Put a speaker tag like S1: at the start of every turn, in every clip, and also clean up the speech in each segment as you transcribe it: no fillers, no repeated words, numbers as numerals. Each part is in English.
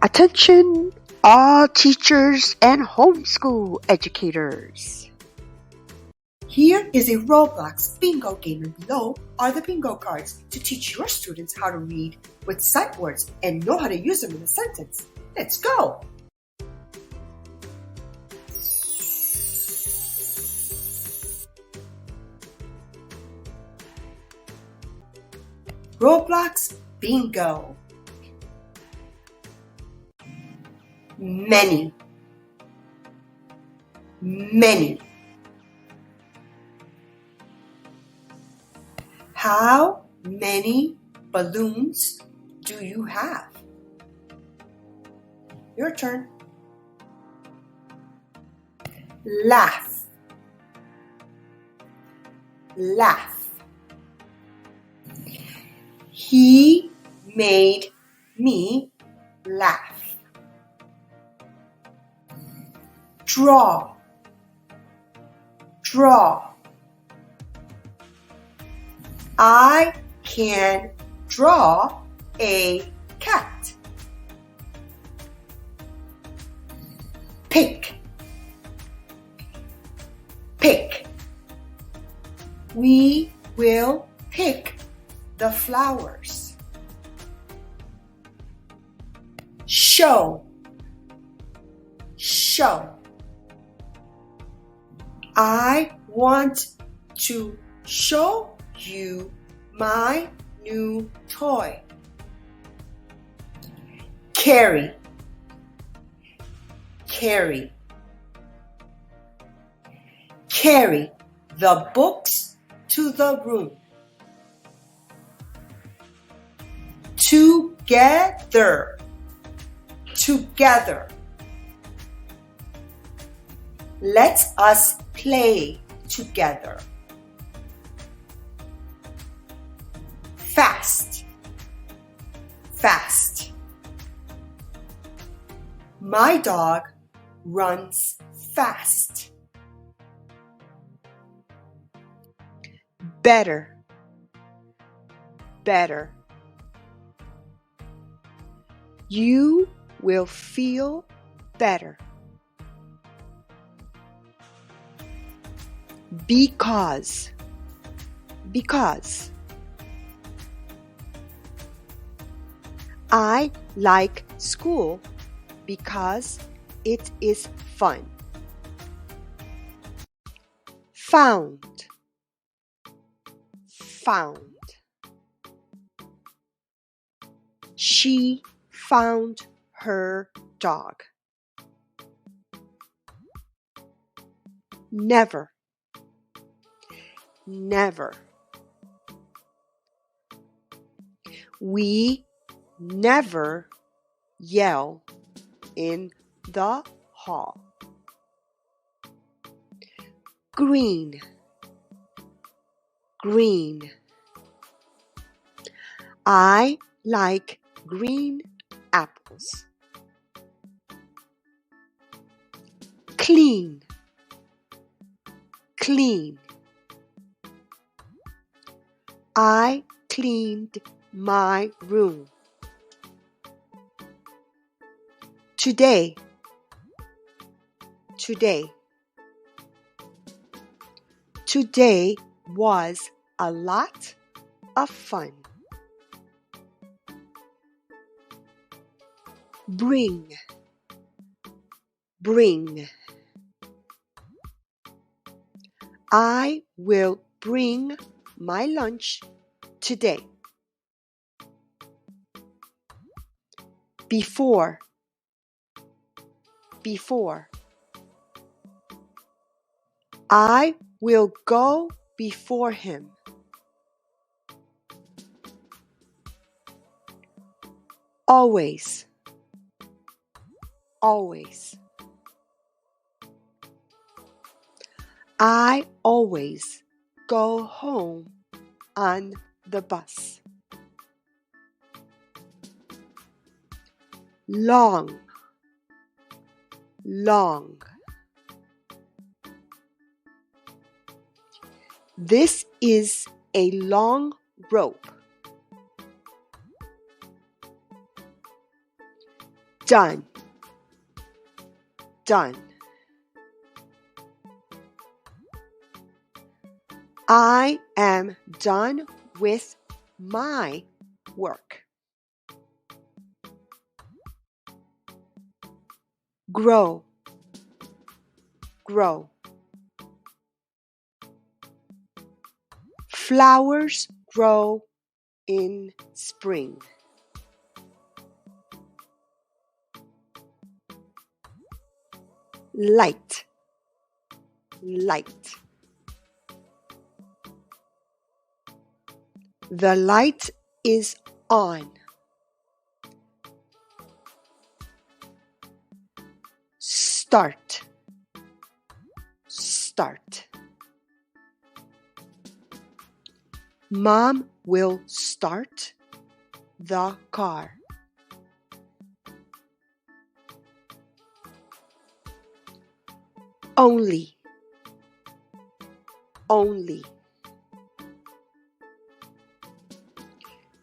S1: Attention, all teachers and homeschool educators.
S2: Here is a Roblox bingo game, and below are the bingo cards to teach your students how to read with sight words and know how to use them in a sentence. Let's go! Roblox Bingo. Many. How many balloons do you have? Your turn. Laugh. He made me laugh. Draw. I can draw a cat. Pick. We will pick the flowers. Show. I want to show you my new toy. Carry. Carry the books to the room. Together. Let us play together. Fast. My dog runs fast.
S1: Better. You will feel better. Because. I like school because it is fun. Found. She found her dog. Never. We never yell in the hall. Green. I like green apples. Clean. I cleaned my room. Today. Today was a lot of fun. Bring. I will bring my lunch today. Before. I will go before him. Always. I always go home on the bus. Long. This is a long rope. Done. Done. I am done with my work. Grow. Grow. Flowers grow in spring. Light. Light. The light is on. Start. Start. Mom will start the car. Only. Only.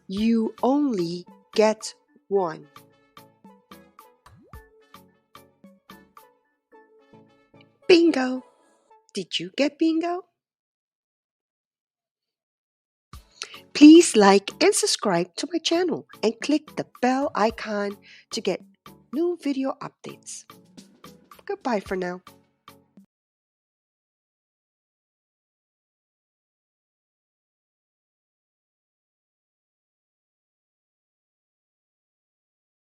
S1: You only get one. Bingo! Did you get bingo? Please like and subscribe to my channel and click the bell icon to get new video updates. Goodbye for now.